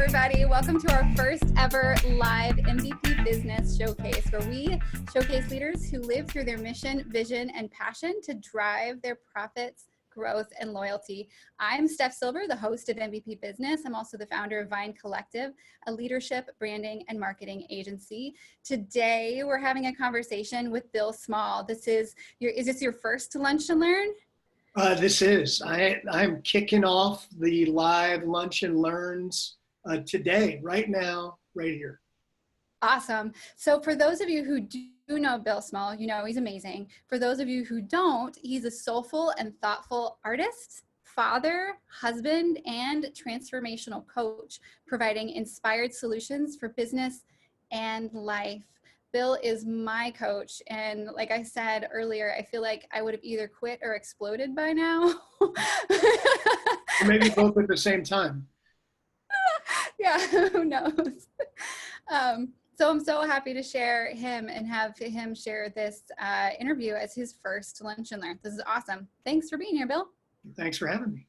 everybody. Welcome to our first ever live MVP Business Showcase, where we showcase leaders who live through their mission, vision, and passion to drive their profits, growth, and loyalty. I'm Steph Silver, the host of MVP Business. I'm also the founder of Vine Collective, a leadership, branding, and marketing agency. Today, we're having a conversation with Bill Small. Is this your first Lunch and Learn? This is. I'm kicking off the live Lunch and Learns today, right now, right here. Awesome. So for those of you who do know Bill Small, you know he's amazing. For those of you who don't, he's a soulful and thoughtful artist, father, husband, and transformational coach, providing inspired solutions for business and life. Bill is my coach, and like I said earlier, I feel like I would have either quit or exploded by now. Or maybe both at the same time. Yeah, who knows? So I'm so happy to share him and have him share this interview as his first Lunch and Learn. This is awesome. Thanks for being here, Bill. Thanks for having me.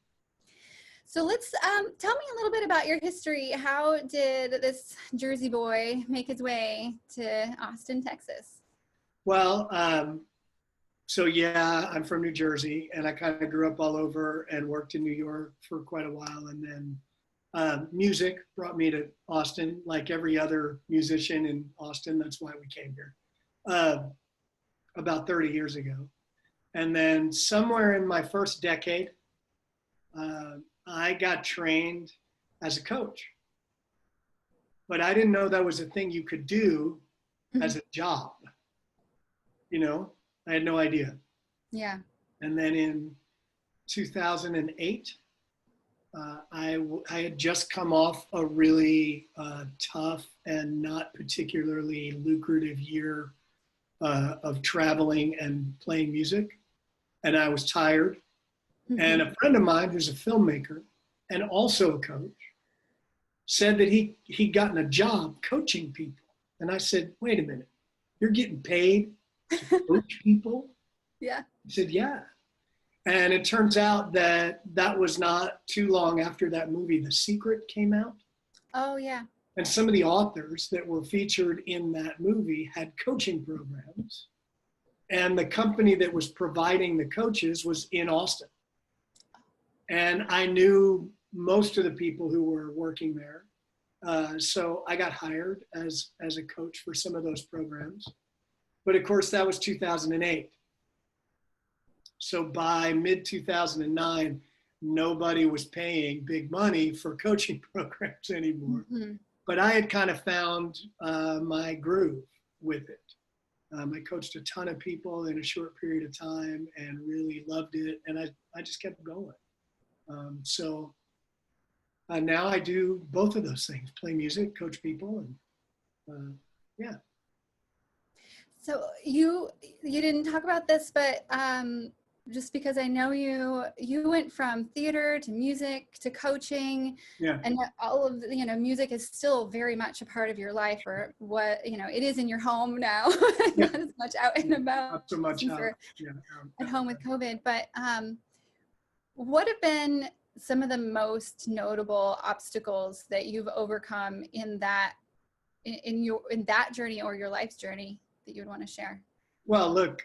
So let's tell me a little bit about your history. How did this Jersey boy make his way to Austin, Texas? Well, so yeah, I'm from New Jersey, and I kind of grew up all over and worked in New York for quite a while. And then music brought me to Austin, like every other musician in Austin. That's why we came here about 30 years ago. And then somewhere in my first decade, I got trained as a coach, but I didn't know that was a thing you could do as a job. You know, I had no idea. Yeah. And then in 2008, I had just come off a really tough and not particularly lucrative year of traveling and playing music. And I was tired. Mm-hmm. And a friend of mine who's a filmmaker and also a coach said that he'd gotten a job coaching people. And I said, wait a minute, you're getting paid to coach people? Yeah. He said, yeah. And it turns out that was not too long after that movie, The Secret, came out. Oh, yeah. And some of the authors that were featured in that movie had coaching programs. And the company that was providing the coaches was in Austin. And I knew most of the people who were working there. So I got hired as a coach for some of those programs. But of course, that was 2008. So by mid-2009, nobody was paying big money for coaching programs anymore. Mm-hmm. But I had kind of found my groove with it. I coached a ton of people in a short period of time and really loved it. And I just kept going. So now I do both of those things, play music, coach people, and yeah. So you didn't talk about this, but just because I know you went from theater to music to coaching, yeah. And all of music is still very much a part of your life, or what it is in your home now, Yeah. Not as much out and about. Not so much out. Yeah, at home with COVID, but what have been some of the most notable obstacles that you've overcome in that journey or your life's journey that you would want to share? Well, look,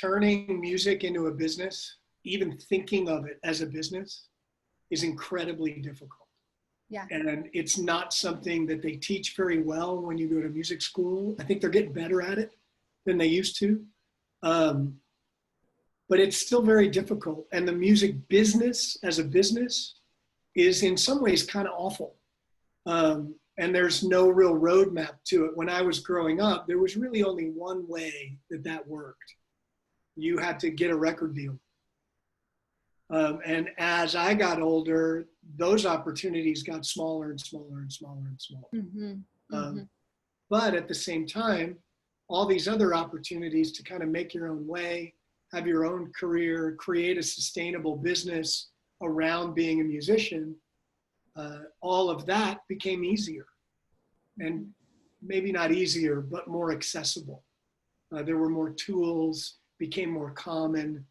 turning music into a business, even thinking of it as a business, is incredibly difficult. Yeah. And it's not something that they teach very well when you go to music school. I think they're getting better at it than they used to. But it's still very difficult. And the music business as a business is in some ways kind of awful. And there's no real roadmap to it. When I was growing up, there was really only one way that worked. You had to get a record deal. And as I got older, those opportunities got smaller and smaller and smaller and smaller. Mm-hmm. But at the same time, all these other opportunities to kind of make your own way, have your own career, create a sustainable business around being a musician, all of that became easier. And maybe not easier, but more accessible. There were more tools, became more common.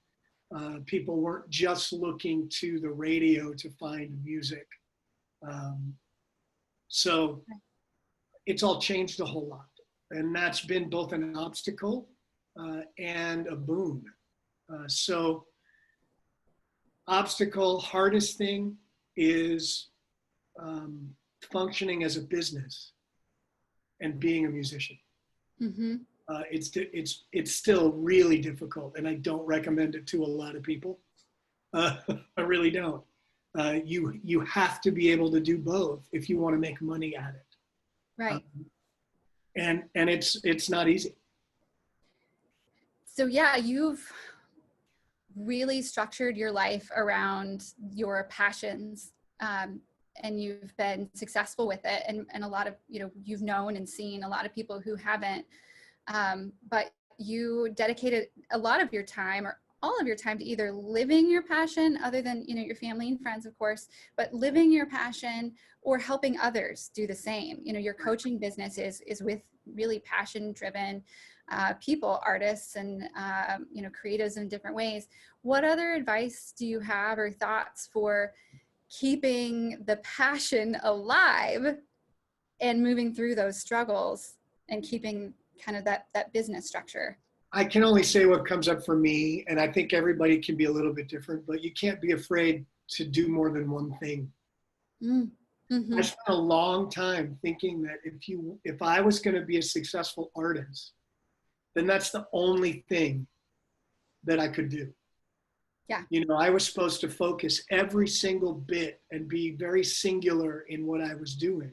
People weren't just looking to the radio to find music. Um, so it's all changed a whole lot. And that's been both an obstacle and a boon. So obstacle, hardest thing is functioning as a business and being a musician. Mm-hmm. It's still really difficult, and I don't recommend it to a lot of people. I really don't. You have to be able to do both if you want to make money at it. Right. And it's not easy. So yeah, you've really structured your life around your passions, and you've been successful with it. And a lot of, you've known and seen a lot of people who haven't, but you dedicated a lot of your time, or all of your time, to either living your passion, other than, your family and friends, of course, but living your passion or helping others do the same. Your coaching business is with really passion driven people, artists, and creatives in different ways. What other advice do you have, or thoughts for keeping the passion alive and moving through those struggles and keeping kind of that business structure? I can only say what comes up for me, and I think everybody can be a little bit different, but you can't be afraid to do more than one thing. Mm-hmm. I spent a long time thinking that if I was going to be a successful artist, then that's the only thing that I could do. Yeah. I was supposed to focus every single bit and be very singular in what I was doing,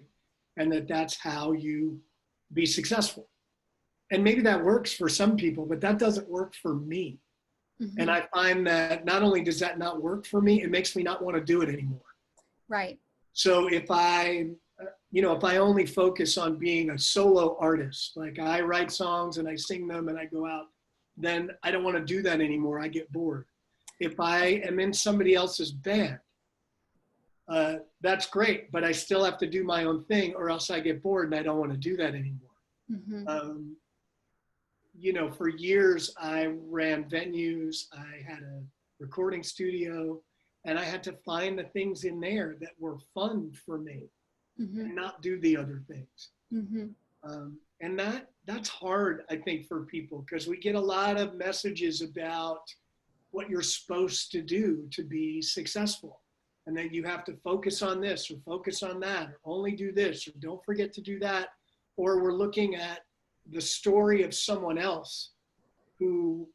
and that's how you be successful. And maybe that works for some people, but that doesn't work for me. Mm-hmm. And I find that not only does that not work for me, it makes me not want to do it anymore. Right. So if I only focus on being a solo artist, like I write songs and I sing them and I go out, then I don't want to do that anymore. I get bored. If I am in somebody else's band, that's great, but I still have to do my own thing, or else I get bored and I don't want to do that anymore. Mm-hmm. For years I ran venues, I had a recording studio, and I had to find the things in there that were fun for me, mm-hmm. and not do the other things. Mm-hmm. And that's hard, I think, for people, because we get a lot of messages about what you're supposed to do to be successful. And then you have to focus on this or focus on that, or only do this, or don't forget to do that. Or we're looking at the story of someone else who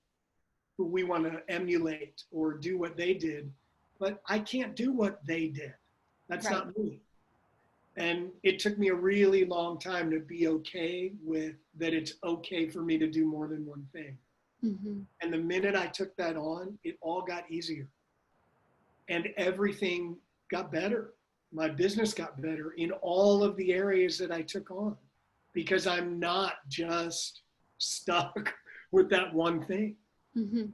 we want to emulate or do what they did, but I can't do what they did. That's right. Not me. And it took me a really long time to be okay with that. It's okay for me to do more than one thing. Mm-hmm. And the minute I took that on, it all got easier. And everything got better. My business got better in all of the areas that I took on, because I'm not just stuck with that one thing. Mm-hmm.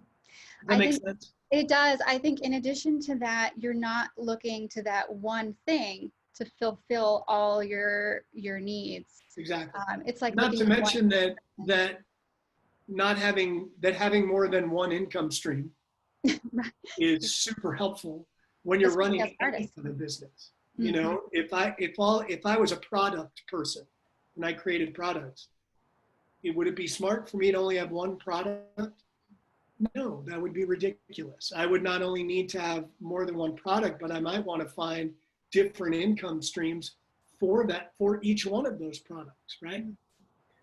That makes sense? It does. I think in addition to that, you're not looking to that one thing to fulfill all your needs. Exactly. It's like not to mention that having more than one income stream right. is super helpful when you're running any kind of business. Mm-hmm. If I was a product person and I created products, would it be smart for me to only have one product? No, that would be ridiculous. I would not only need to have more than one product, but I might want to find different income streams for each one of those products, right? Mm-hmm.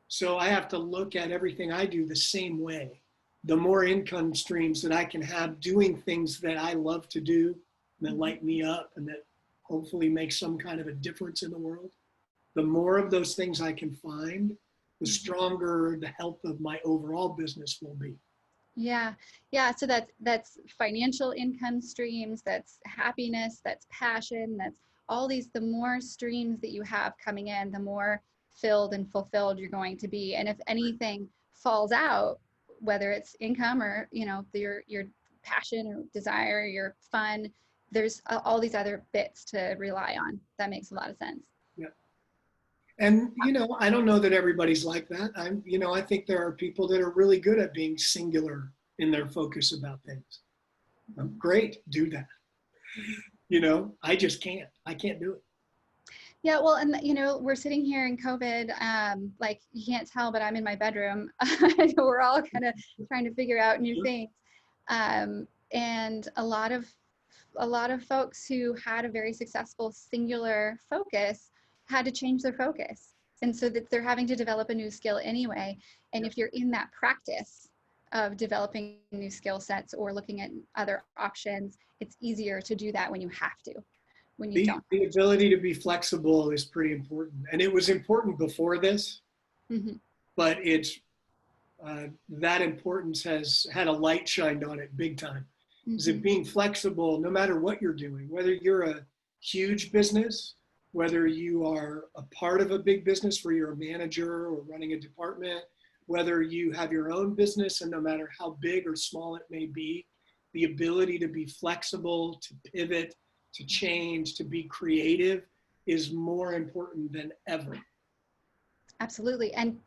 So I have to look at everything I do the same way. The more income streams that I can have doing things that I love to do, that light me up, and that hopefully make some kind of a difference in the world, the more of those things I can find, the stronger the health of my overall business will be. Yeah. So that's financial income streams, that's happiness, that's passion, that's all these. The more streams that you have coming in, the more filled and fulfilled you're going to be. And if anything falls out, whether it's income or your passion or desire, your fun, there's all these other bits to rely on. That makes a lot of sense. Yeah. And, I don't know that everybody's like that. I think there are people that are really good at being singular in their focus about things. Great, do that. I just can't. I can't do it. Yeah, well, and you know, we're sitting here in COVID, like you can't tell, but I'm in my bedroom. We're all kind of trying to figure out new things. And a lot of folks who had a very successful singular focus had to change their focus. And so that they're having to develop a new skill anyway. And if you're in that practice of developing new skill sets or looking at other options, it's easier to do that when you have to. When you don't. The ability to be flexible is pretty important. And it was important before this, Mm-hmm. but it's that importance has had a light shined on it big time. Is it being flexible no matter what you're doing, whether you're a huge business, whether you are a part of a big business where you're a manager or running a department, whether you have your own business, and no matter how big or small it may be, the ability to be flexible, to pivot, to change, to be creative is more important than ever. Absolutely. And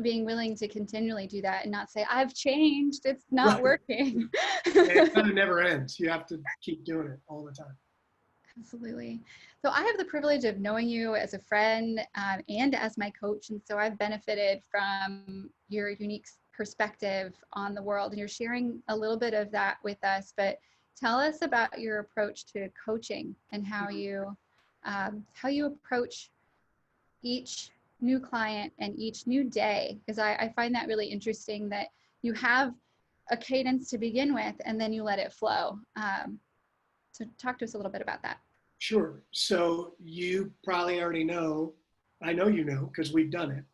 being willing to continually do that and not say, I've changed, it's not working. It kind of never ends. You have to keep doing it all the time. Absolutely. So I have the privilege of knowing you as a friend and as my coach. And so I've benefited from your unique perspective on the world. And you're sharing a little bit of that with us. But tell us about your approach to coaching and how you approach each new client and each new day, because I find that really interesting that you have a cadence to begin with and then you let it flow. So talk to us a little bit about that. Sure. So you probably already know, I know you know because we've done it,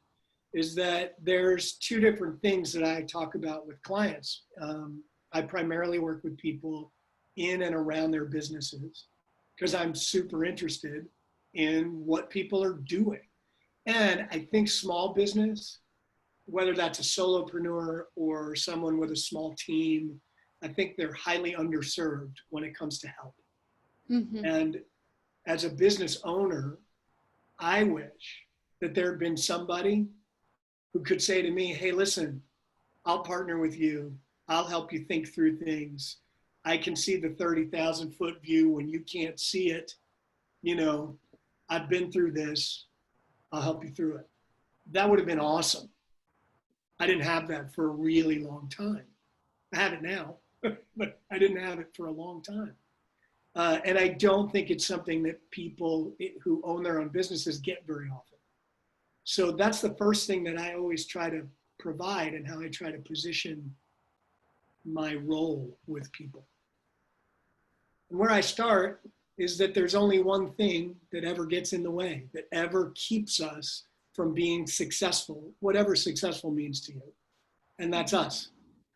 is that there's two different things that I talk about with clients. I primarily work with people in and around their businesses because I'm super interested in what people are doing. And I think small business, whether that's a solopreneur or someone with a small team, I think they're highly underserved when it comes to help. Mm-hmm. And as a business owner, I wish that there had been somebody who could say to me, hey, listen, I'll partner with you. I'll help you think through things. I can see the 30,000 foot view when you can't see it. You know, I've been through this. I'll help you through it. That would have been awesome. I didn't have that for a really long time. I have it now, but I didn't have it for a long time. And I don't think it's something that people who own their own businesses get very often. So that's the first thing that I always try to provide and how I try to position my role with people. And where I start is that there's only one thing that ever gets in the way, that ever keeps us from being successful, whatever successful means to you. And that's us.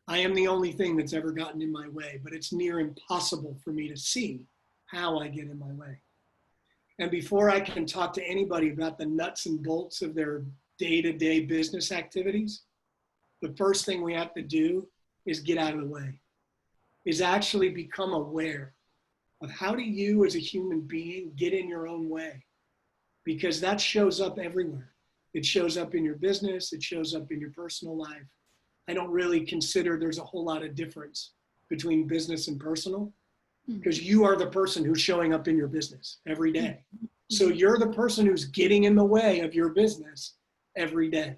I am the only thing that's ever gotten in my way, but it's near impossible for me to see how I get in my way. And before I can talk to anybody about the nuts and bolts of their day-to-day business activities, the first thing we have to do is get out of the way, is actually become aware of how do you as a human being get in your own way? Because that shows up everywhere. It shows up in your business, it shows up in your personal life. I don't really consider there's a whole lot of difference between business and personal, because you are the person who's showing up in your business every day. So you're the person who's getting in the way of your business every day.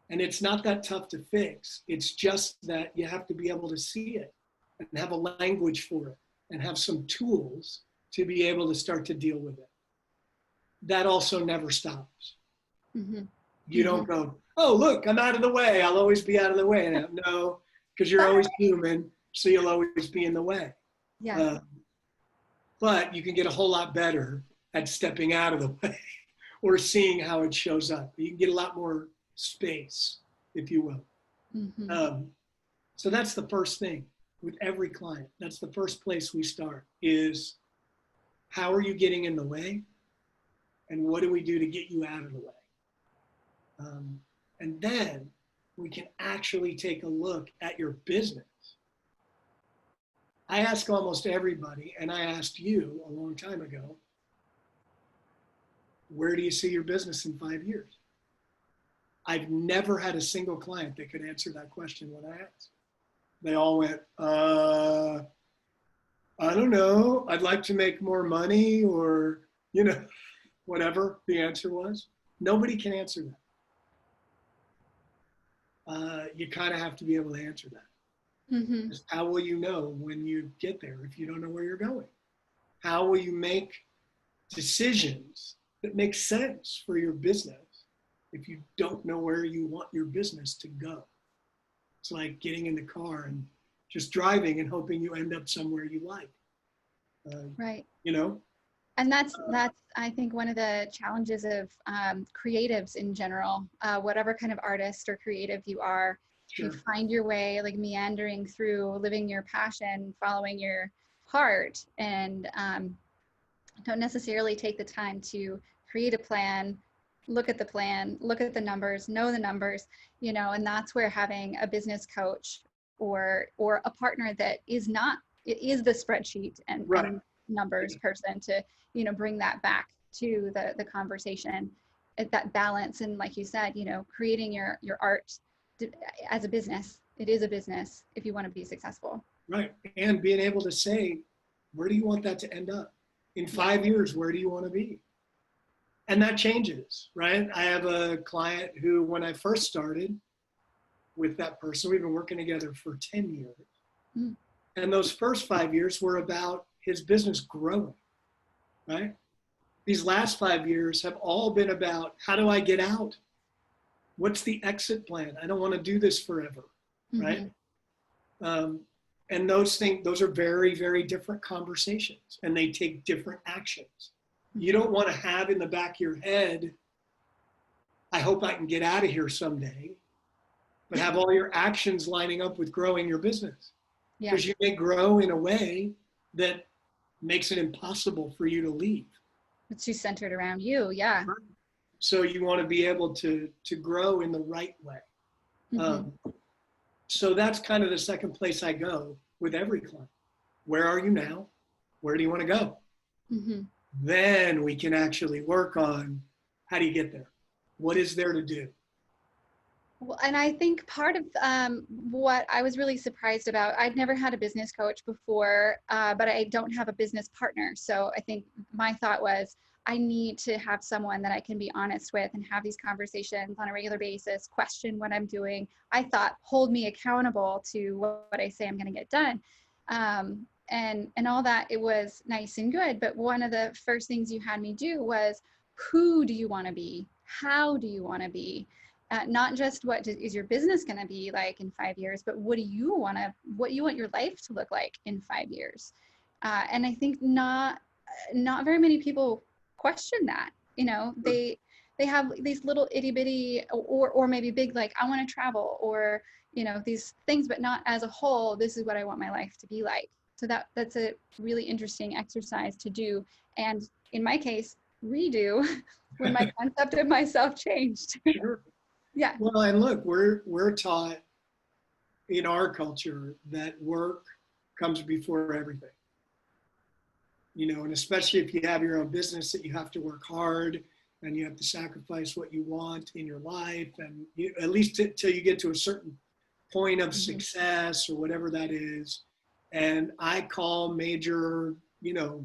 And it's not that tough to fix. It's just that you have to be able to see it and have a language for it and have some tools to be able to start to deal with it. That also never stops. Mm-hmm. You don't go, oh, look, I'm out of the way. I'll always be out of the way. No, because you're always human, so you'll always be in the way. Yeah. But you can get a whole lot better at stepping out of the way or seeing how it shows up. You can get a lot more space, if you will. Mm-hmm. So that's the first thing with every client. That's the first place we start is how are you getting in the way? And what do we do to get you out of the way? And then we can actually take a look at your business. I ask almost everybody, and I asked you a long time ago, where do you see your business in 5 years? I've never had a single client that could answer that question when I asked. They all went, I don't know. I'd like to make more money, or, you know, whatever the answer was. Nobody can answer that. You kind of have to be able to answer that. Mm-hmm. How will you know when you get there if you don't know where you're going? How will you make decisions that make sense for your business if you don't know where you want your business to go? It's like getting in the car and just driving and hoping you end up somewhere you like. Right. You know? And that's I think one of the challenges of creatives in general, whatever kind of artist or creative you are, Sure. you find your way like meandering through living your passion, following your heart, and don't necessarily take the time to create a plan, look at the numbers, know the numbers, you know, and that's where having a business coach or a partner that is not, it is the spreadsheet and, Right. and numbers person to, you know, bring that back to the conversation, that balance. And like you said, you know, creating your art as a business. It is a business if you want to be successful. Right. And being able to say, where do you want that to end up? In 5 years, where do you want to be? And that changes, right? I have a client who, when I first started with that person, we've been working together for 10 years. Mm. And those first 5 years were about his business growing, right? These last 5 years have all been about, how do I get out? What's the exit plan? I don't want to do this forever, right? And those are very, very different conversations, and they take different actions. You don't want to have in the back of your head, I hope I can get out of here someday, but have all your actions lining up with growing your business. Because you may grow in a way that makes it impossible for you to leave. It's too centered around you, yeah. So you want to be able to grow in the right way. So that's kind of the second place I go with every client. Where are you now? Where do you want to go? Then we can actually work on, how do you get there? What is there to do? Well, and I think part of what I was really surprised about, I'd never had a business coach before, but I don't have a business partner. So I think my thought was, I need to have someone that I can be honest with and have these conversations on a regular basis, question what I'm doing. I thought, hold me accountable to what I say I'm going to get done. And all that, it was nice and good. But one of the first things you had me do was, who do you want to be? How do you want to be? Not just what is your business going to be like in 5 years, but what you want your life to look like in 5 years. And I think not very many people question that. You know, they have these little itty bitty or maybe big, like, I want to travel, or, you know, these things, but not as a whole. This is what I want my life to be like. So that's a really interesting exercise to do. And in my case, redo when my concept of myself changed. Sure. Yeah. Well, and look, we're taught in our culture that work comes before everything. You know, and especially if you have your own business, that you have to work hard and you have to sacrifice what you want in your life, and at least till you get to a certain point of success or whatever that is. And I call major, you know,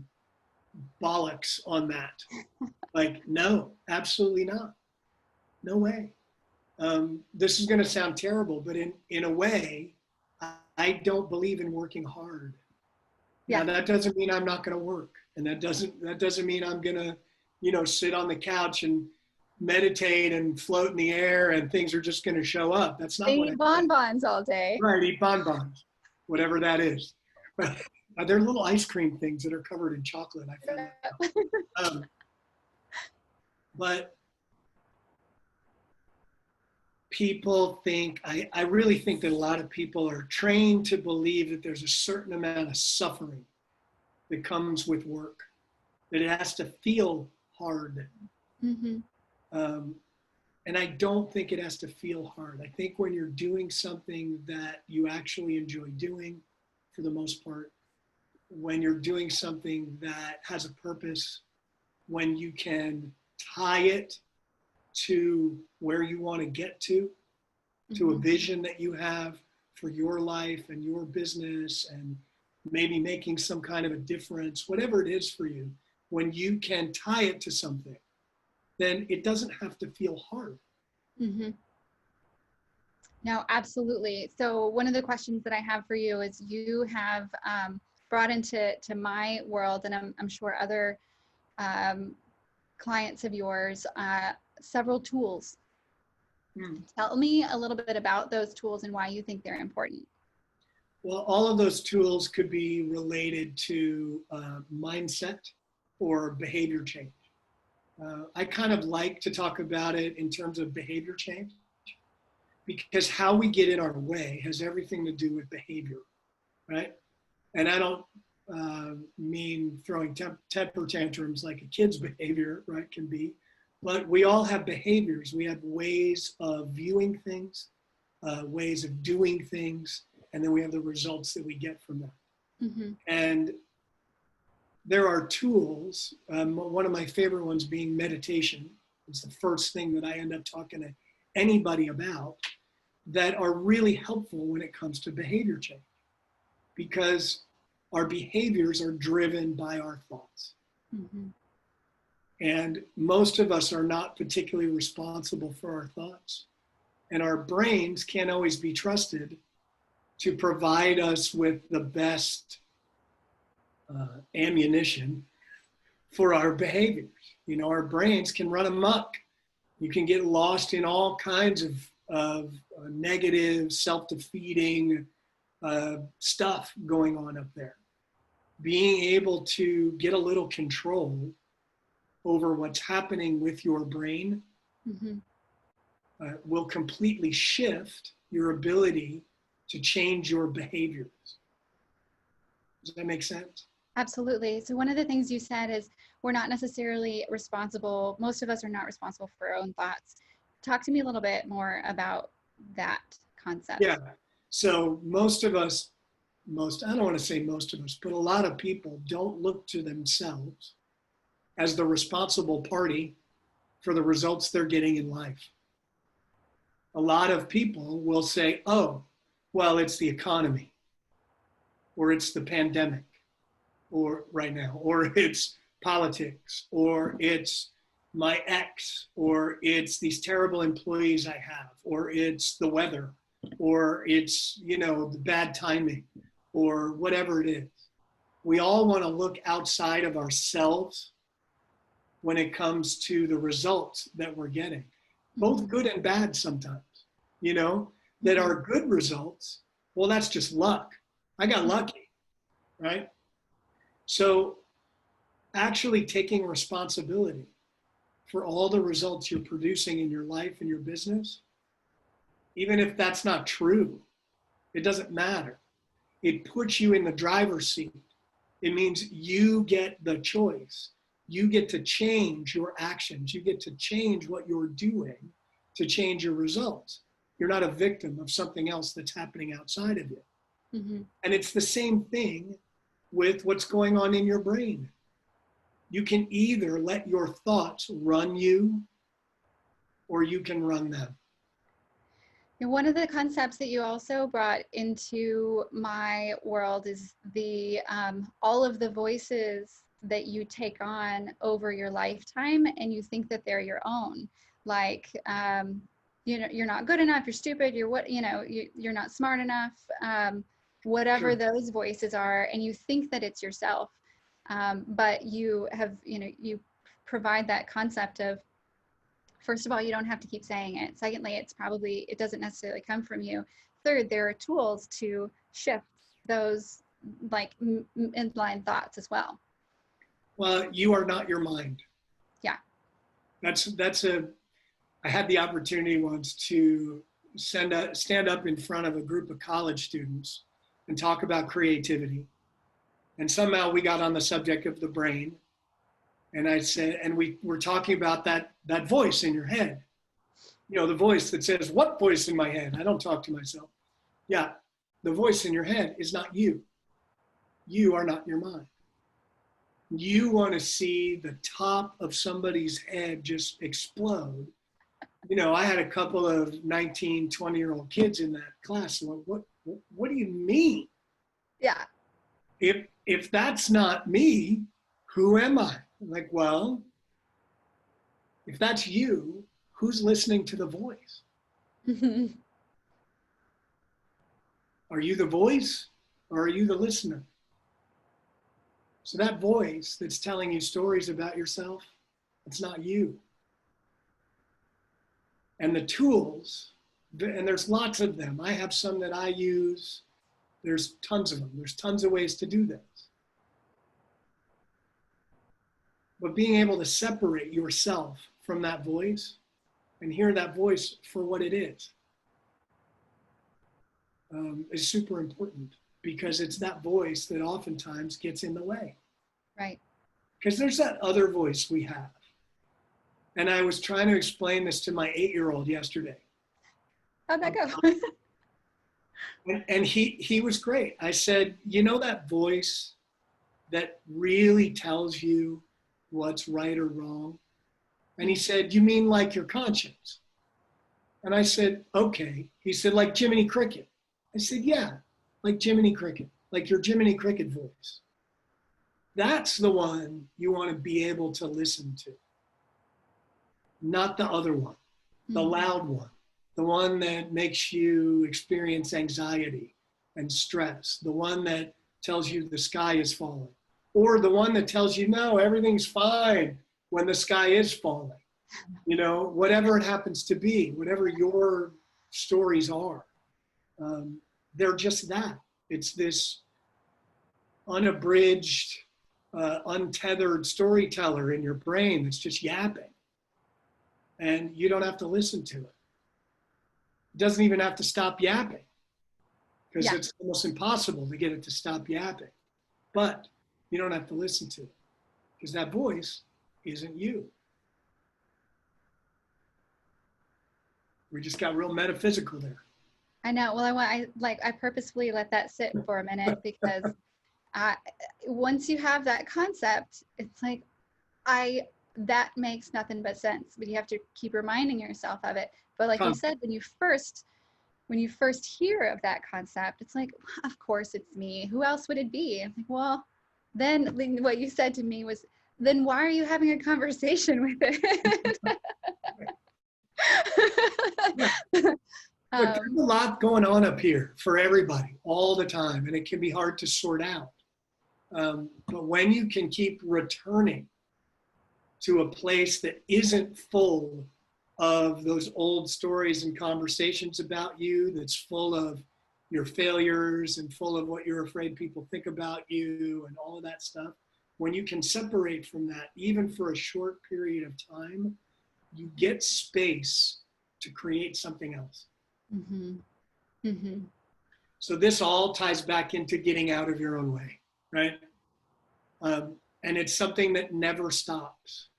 bollocks on that. Like, no, absolutely not. No way. This is going to sound terrible, but in a way, I don't believe in working hard. Yeah. Now, that doesn't mean I'm not going to work, and that doesn't mean I'm going to, you know, sit on the couch and meditate and float in the air and things are just going to show up. That's not what I eat bonbons all day. Right, eat bonbons, whatever that is. But they're little ice cream things that are covered in chocolate. I found out. But people think, I really think that a lot of people are trained to believe that there's a certain amount of suffering that comes with work, that it has to feel hard. And I don't think it has to feel hard. I think when you're doing something that you actually enjoy doing, for the most part, when you're doing something that has a purpose, when you can tie it to where you want to get to a vision that you have for your life and your business, and maybe making some kind of a difference, whatever it is for you, when you can tie it to something, then it doesn't have to feel hard. Mm-hmm. No, absolutely. So one of the questions that I have for you is you have brought into my world, and I'm sure other clients of yours, several tools. Tell me a little bit about those tools and why you think they're important. Well, all of those tools could be related to mindset or behavior change. I kind of like to talk about it in terms of behavior change, because how we get in our way has everything to do with behavior, right? And I don't mean throwing temper tantrums like a kid's behavior, right, can be, but we all have behaviors. We have ways of viewing things, ways of doing things, and then we have the results that we get from that. Mm-hmm. And there are tools, one of my favorite ones being meditation. It's the first thing that I end up talking to anybody about, that are really helpful when it comes to behavior change, because our behaviors are driven by our thoughts. Mm-hmm. And most of us are not particularly responsible for our thoughts. And our brains can't always be trusted to provide us with the best ammunition for our behaviors. You know, our brains can run amok. You can get lost in all kinds of negative, self-defeating stuff going on up there. Being able to get a little control over what's happening with your brain mm-hmm. Will completely shift your ability to change your behaviors. Does that make sense? Absolutely. So one of the things you said is we're not necessarily responsible. Most of us are not responsible for our own thoughts. Talk to me a little bit more about that concept. Yeah. So most of us, I don't want to say most of us, but a lot of people don't look to themselves as the responsible party for the results they're getting in life. A lot of people will say, oh, well, it's the economy, or it's the pandemic, or right now, or it's politics, or it's my ex, or it's these terrible employees I have, or it's the weather, or it's, you know, the bad timing, or whatever it is. We all want to look outside of ourselves when it comes to the results that we're getting, both good and bad sometimes, you know, that are good results. Well, that's just luck. I got lucky, right? So actually taking responsibility for all the results you're producing in your life and your business, even if that's not true, it doesn't matter. It puts you in the driver's seat. It means you get the choice. You get to change your actions. You get to change what you're doing to change your results. You're not a victim of something else that's happening outside of you. Mm-hmm. And it's the same thing with what's going on in your brain. You can either let your thoughts run you, or you can run them. And one of the concepts that you also brought into my world is the all of the voices that you take on over your lifetime, and you think that they're your own. Like, you know, you're not good enough, you're stupid, you're what, you know, you're not smart enough, whatever those voices are, and you think that it's yourself. But you have, you know, you provide that concept of, first of all, you don't have to keep saying it. Secondly, it doesn't necessarily come from you. Third, there are tools to shift those like inline thoughts as well. Well, you are not your mind. Yeah. I had the opportunity once to stand up in front of a group of college students and talk about creativity. And somehow we got on the subject of the brain. And I said, and we were talking about that voice in your head. You know, the voice that says, what voice in my head? I don't talk to myself. Yeah, the voice in your head is not you. You are not your mind. You want to see the top of somebody's head just explode. You know, I had a couple of 19, 20-year-old kids in that class. So what do you mean? Yeah. If that's not me, who am I? I'm like, well, If that's you, who's listening to the voice? Are you the voice or are you the listener? So that voice that's telling you stories about yourself, it's not you. And the tools, and there's lots of them. I have some that I use. There's tons of them. There's tons of ways to do this. But being able to separate yourself from that voice and hear that voice for what it is super important, because it's that voice that oftentimes gets in the way. Right. Because there's that other voice we have. And I was trying to explain this to my 8-year-old yesterday. How'd that go? And he was great. I said, you know that voice that really tells you what's right or wrong? And he said, you mean like your conscience? And I said, okay. He said, like Jiminy Cricket. I said, yeah, like Jiminy Cricket, like your Jiminy Cricket voice. That's the one you want to be able to listen to, not the other one, the loud one, the one that makes you experience anxiety and stress, the one that tells you the sky is falling, or the one that tells you, no, everything's fine when the sky is falling. You know, whatever it happens to be, whatever your stories are, they're just that. It's this unabridged, untethered storyteller in your brain that's just yapping. And you don't have to listen to it. It doesn't even have to stop yapping, because it's almost impossible to get it to stop yapping. But you don't have to listen to it, because that voice isn't you. We just got real metaphysical there. I know. Well, I purposefully let that sit for a minute, because once you have that concept, it's like, that makes nothing but sense, but you have to keep reminding yourself of it. But like you said, when you first hear of that concept, it's like, of course it's me. Who else would it be? I'm like, well, then what you said to me was, then why are you having a conversation with it? Look, there's a lot going on up here for everybody all the time, and it can be hard to sort out. But when you can keep returning to a place that isn't full of those old stories and conversations about you, that's full of your failures and full of what you're afraid people think about you and all of that stuff, when you can separate from that, even for a short period of time, you get space to create something else. Mm-hmm. Mm-hmm. So this all ties back into getting out of your own way, right? And it's something that never stops.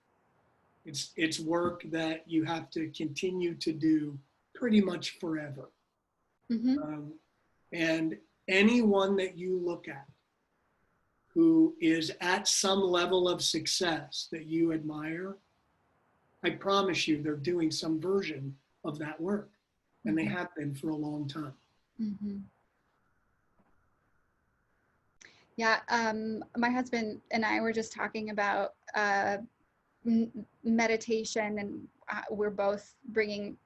It's work that you have to continue to do pretty much forever. Mm-hmm. And anyone that you look at who is at some level of success that you admire, I promise you they're doing some version of that work, and they have been for a long time. Mm-hmm. Yeah, my husband and I were just talking about meditation, and we're both bringing,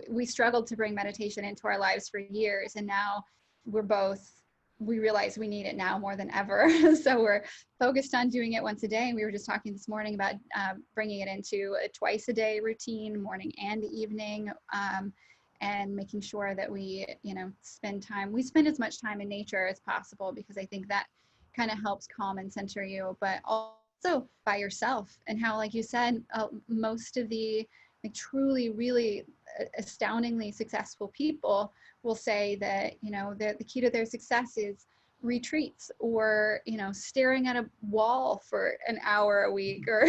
we struggled to bring meditation into our lives for years, and now we realize we need it now more than ever. So we're focused on doing it once a day. And we were just talking this morning about bringing it into a twice a day routine, morning and evening, and making sure that we, spend as much time in nature as possible, because I think that kind of helps calm and center you, but also by yourself. And how, like you said, most of the truly, really astoundingly successful people will say that, the key to their success is retreats, or, staring at a wall for an hour a week, or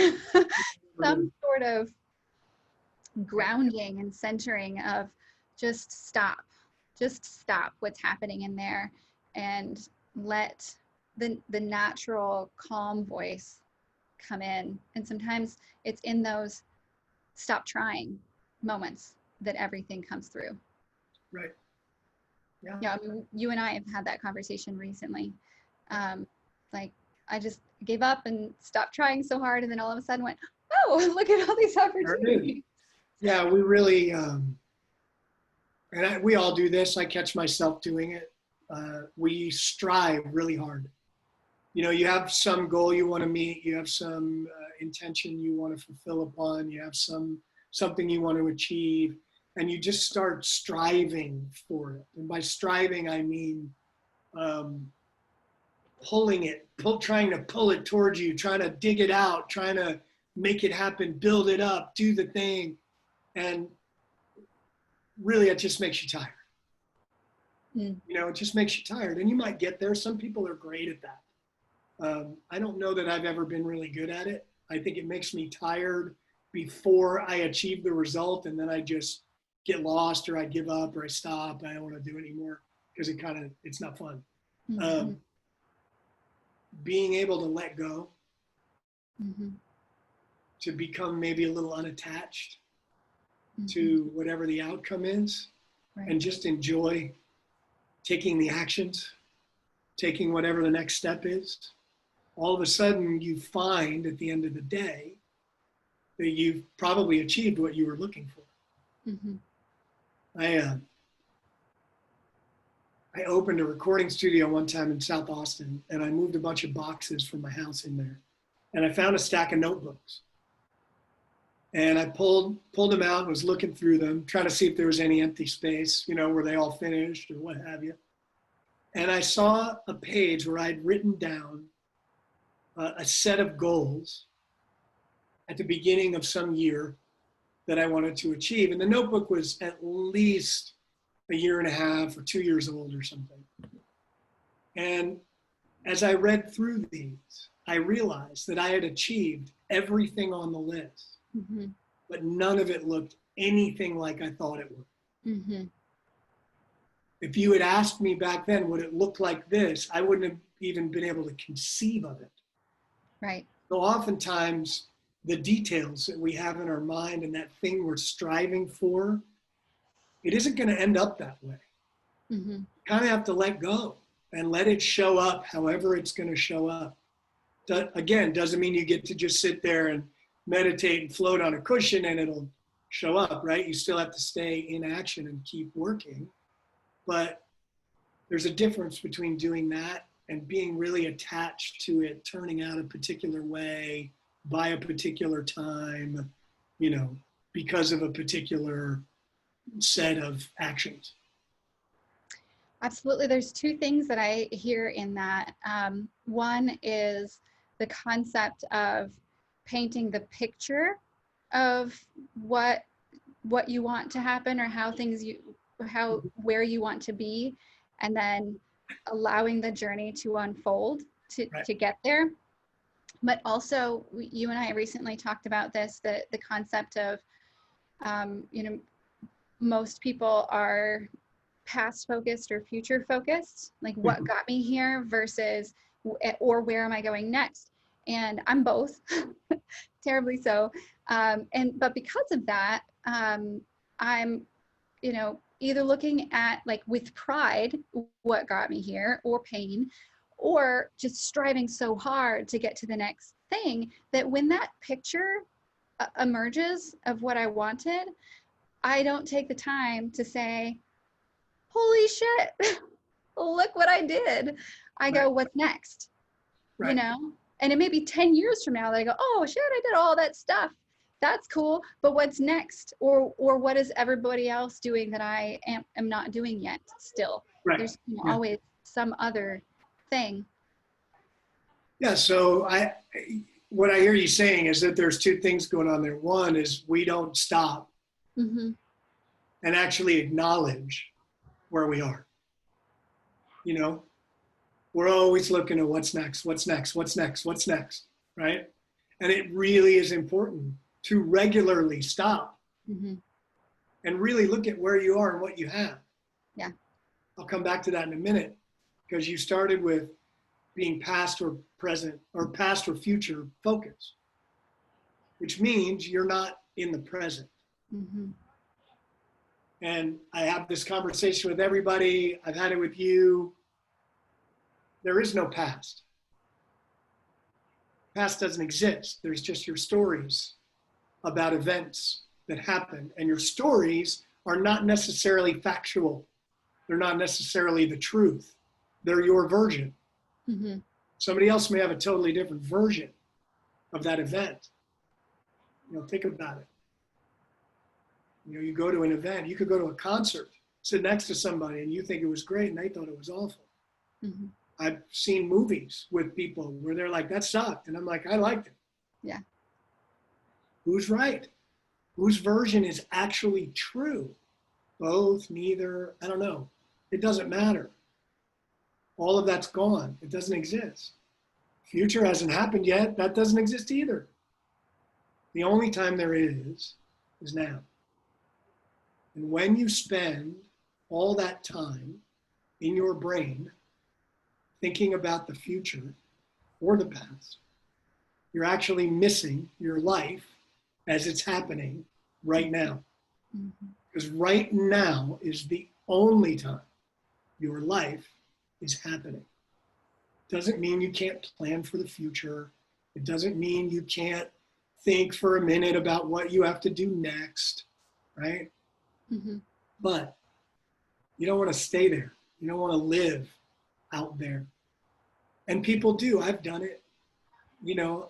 some sort of grounding and centering of just stop what's happening in there, and let the natural calm voice come in. And sometimes it's in those stop trying moments that everything comes through. Right. Yeah. I mean, you and I have had that conversation recently. Like, I just gave up and stopped trying so hard, and then all of a sudden went, oh, look at all these There it is. opportunities. Yeah, we really, we all do this. I catch myself doing it. We strive really hard. You know, you have some goal you want to meet, you have some intention you want to fulfill upon, you have something you want to achieve, and you just start striving for it. And by striving, I mean pulling it, trying to pull it towards you, trying to dig it out, trying to make it happen, build it up, do the thing. And really, it just makes you tired. You know, it just makes you tired. And you might get there. Some people are great at that. I don't know that I've ever been really good at it. I think it makes me tired before I achieve the result, and then I just get lost, or I give up, or I stop. I don't want to do it anymore because it's not fun. Being able to let go, to become maybe a little unattached to whatever the outcome is, and just enjoy taking the actions, taking whatever the next step is. All of a sudden you find at the end of the day that you've probably achieved what you were looking for. I opened a recording studio one time in South Austin, and I moved a bunch of boxes from my house in there, and I found a stack of notebooks. And I pulled them out and was looking through them, trying to see if there was any empty space, you know, were they all finished or what have you. And I saw a page where I'd written down a set of goals at the beginning of some year that I wanted to achieve. And the notebook was at least a year and a half or 2 years old or something. And as I read through these, I realized that I had achieved everything on the list. But none of it looked anything like I thought it would. If you had asked me back then, would it look like this? I wouldn't have even been able to conceive of it. Right. So oftentimes the details that we have in our mind and that thing we're striving for, it isn't going to end up that way. You kind of have to let go and let it show up however it's going to show up. Again, doesn't mean you get to just sit there and meditate and float on a cushion and it'll show up, right? You still have to stay in action and keep working. But there's a difference between doing that and being really attached to it turning out a particular way by a particular time, you know, because of a particular set of actions. Absolutely. There's two things that I hear in that. One is the concept of painting the picture of what you want to happen, or where you want to be, and then allowing the journey to unfold to get there. But also, you and I recently talked about this, the concept of, you know, most people are past focused or future focused, like what got me here versus, or where am I going next? And I'm both, terribly so. But because of that, I'm, you know, either looking at, like, with pride, what got me here, or pain, or just striving so hard to get to the next thing, that when that picture emerges of what I wanted, I don't take the time to say, holy shit, look what I did. I go, what's next? You know? And it may be 10 years from now that I go, oh shit, I did all that stuff. That's cool. But what's next? Or what is everybody else doing that I am not doing yet still? There's always some other thing. Yeah, so what I hear you saying is that there's two things going on there. One is we don't stop and actually acknowledge where we are. You know, we're always looking at what's next, what's next, what's next, what's next, right? And it really is important to regularly stop and really look at where you are and what you have. Yeah. I'll come back to that in a minute, because you started with being past or present, or past or future focused, which means you're not in the present. And I have this conversation with everybody. I've had it with you. There is no past. Past doesn't exist. There's just your stories about events that happen, and your stories are not necessarily factual. They're not necessarily the truth. They're your version. Mm-hmm. Somebody else may have a totally different version of that event. Think about it. You go to an event, you could go to a concert, sit next to somebody, and you think it was great, and they thought it was awful. Mm-hmm. I've seen movies with people where they're like, that sucked. And I'm like, I liked it. Yeah. Who's right? Whose version is actually true? Both, neither, I don't know. It doesn't matter. All of that's gone. It doesn't exist. Future hasn't happened yet. That doesn't exist either. The only time there is now. And when you spend all that time in your brain thinking about the future or the past, you're actually missing your life as it's happening right now. Mm-hmm. Because right now is the only time your life is happening. Doesn't mean you can't plan for the future. It doesn't mean you can't think for a minute about what you have to do next, right? Mm-hmm. But you don't want to stay there. You don't want to live out there. And people do. I've done it.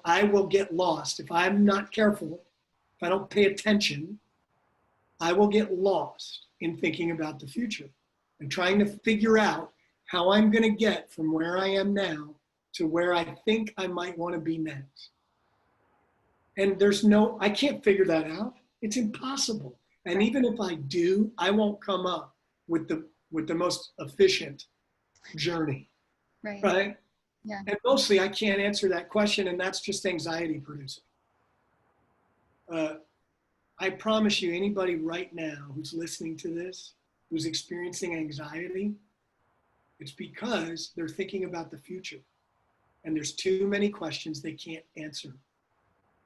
I will get lost. If I'm not careful, if I don't pay attention, I will get lost in thinking about the future and trying to figure out how I'm going to get from where I am now to where I think I might want to be next. And I can't figure that out. It's impossible. And even if I do, I won't come up with the most efficient journey. Right? Yeah. And mostly I can't answer that question, and that's just anxiety producing. I promise you, anybody right now who's listening to this, who's experiencing anxiety, it's because they're thinking about the future. And there's too many questions they can't answer,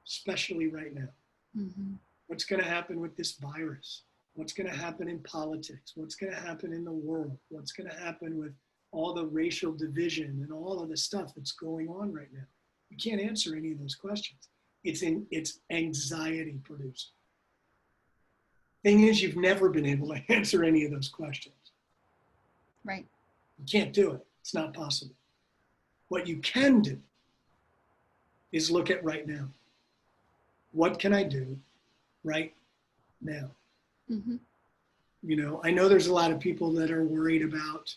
especially right now. Mm-hmm. What's going to happen with this virus? What's going to happen in politics? What's going to happen in the world? What's going to happen with all the racial division and all of the stuff that's going on right now? You can't answer any of those questions. It's anxiety producing. Thing is, you've never been able to answer any of those questions. Right. You can't do it. It's not possible. What you can do is look at right now. What can I do right now? Mm-hmm. I know there's a lot of people that are worried about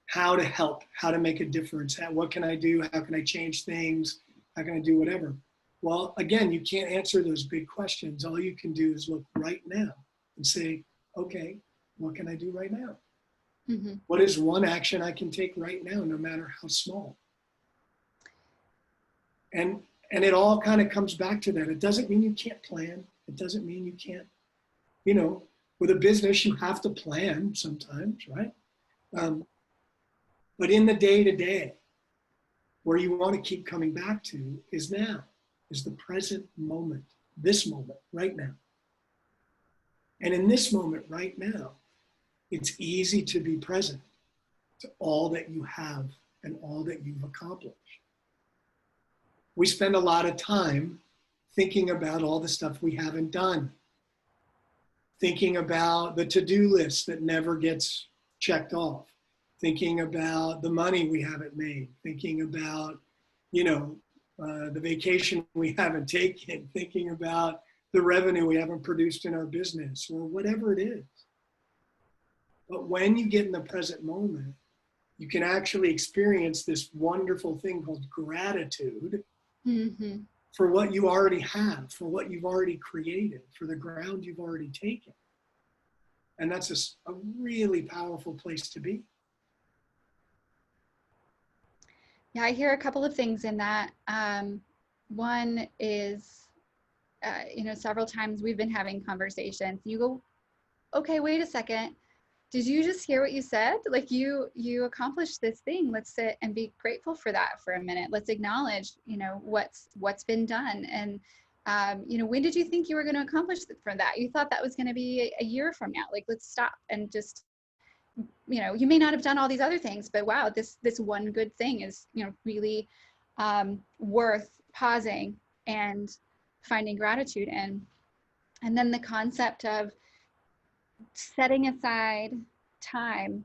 how to help, how to make a difference. What can I do? How can I change things? How can I do whatever? Well, again, you can't answer those big questions. All you can do is look right now and say, okay, what can I do right now? Mm-hmm. What is one action I can take right now, no matter how small? And it all kind of comes back to that. It doesn't mean you can't plan. It doesn't mean you can't, with a business, you have to plan sometimes, right? But in the day-to-day, where you want to keep coming back to is now, is the present moment, this moment, right now. And in this moment, right now, it's easy to be present to all that you have and all that you've accomplished. We spend a lot of time thinking about all the stuff we haven't done, thinking about the to-do list that never gets checked off, thinking about the money we haven't made, thinking about, the vacation we haven't taken, thinking about the revenue we haven't produced in our business, or whatever it is. But when you get in the present moment, you can actually experience this wonderful thing called gratitude Mm-hmm. for what you already have, for what you've already created, for the ground you've already taken. And that's a really powerful place to be. Yeah, I hear a couple of things in that. One is, several times we've been having conversations. You go, okay, wait a second. Did you just hear what you said? Like you accomplished this thing. Let's sit and be grateful for that for a minute. Let's acknowledge, what's been done. And, when did you think you were going to accomplish from that? You thought that was going to be a year from now. Like, let's stop and just, you may not have done all these other things, but wow, this one good thing is, really worth pausing and finding gratitude in. And then the concept of setting aside time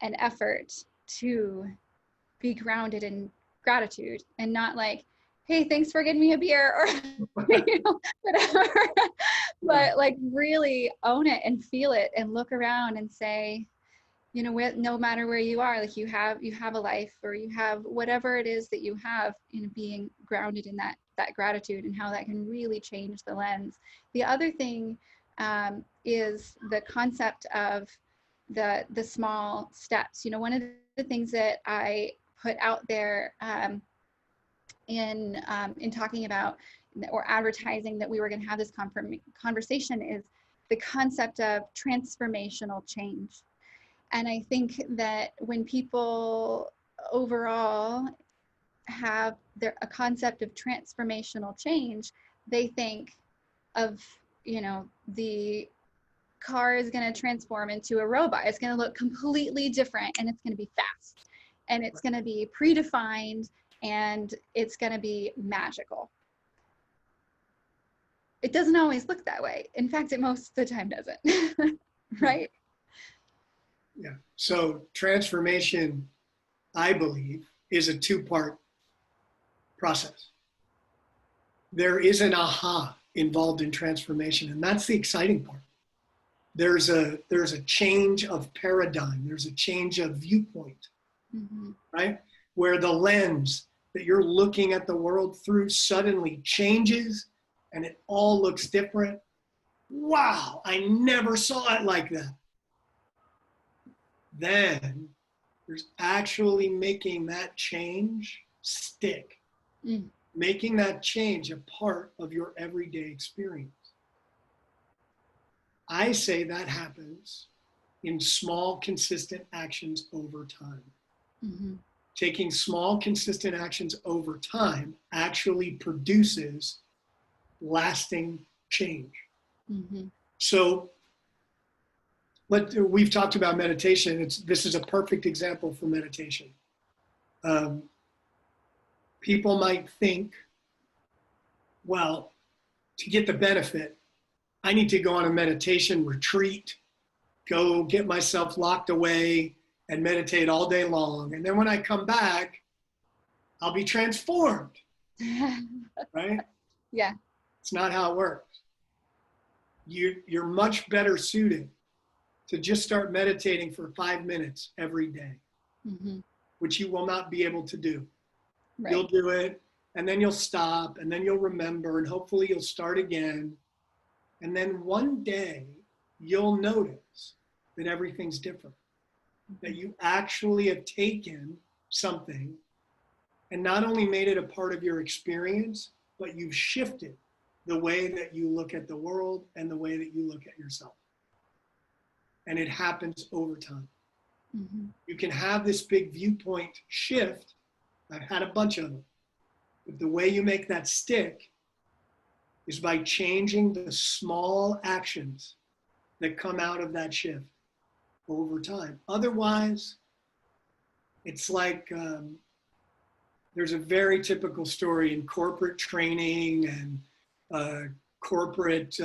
and effort to be grounded in gratitude, and not like, hey, thanks for getting me a beer, or whatever, but like really own it and feel it and look around and say, no matter where you are, like you have a life, or you have whatever it is that you have, being grounded in that gratitude, and how that can really change the lens. The other thing is the concept of the small steps. One of the things that I put out there in talking about or advertising that we were going to have this conversation is the concept of transformational change. And I think that when people overall have a concept of transformational change, they think of, the car is going to transform into a robot. It's going to look completely different, and it's going to be fast, and it's going to be predefined, and it's going to be magical. It doesn't always look that way. In fact, it most of the time doesn't. Right? Yeah. So transformation, I believe, is a two-part process. There is an aha involved in transformation, and that's the exciting part. There's a change of paradigm. There's a change of viewpoint, right? Where the lens that you're looking at the world through suddenly changes, and it all looks different. Wow, I never saw it like that. Then there's actually making that change stick, making that change a part of your everyday experience. I say that happens in small, consistent actions over time. Taking small, consistent actions over time actually produces lasting change. So we've talked about meditation. This is a perfect example for meditation. People might think, well, to get the benefit, I need to go on a meditation retreat, go get myself locked away and meditate all day long. And then when I come back, I'll be transformed, right? Yeah. It's not how it works. You're much better suited to just start meditating for 5 minutes every day, which you will not be able to do. Right. You'll do it, and then you'll stop, and then you'll remember, and hopefully you'll start again. And then one day, you'll notice that everything's different, that you actually have taken something and not only made it a part of your experience, but you've shifted the way that you look at the world and the way that you look at yourself. And it happens over time. You can have this big viewpoint shift. I've had a bunch of them. But the way you make that stick is by changing the small actions that come out of that shift over time. Otherwise, it's like there's a very typical story in corporate training and corporate,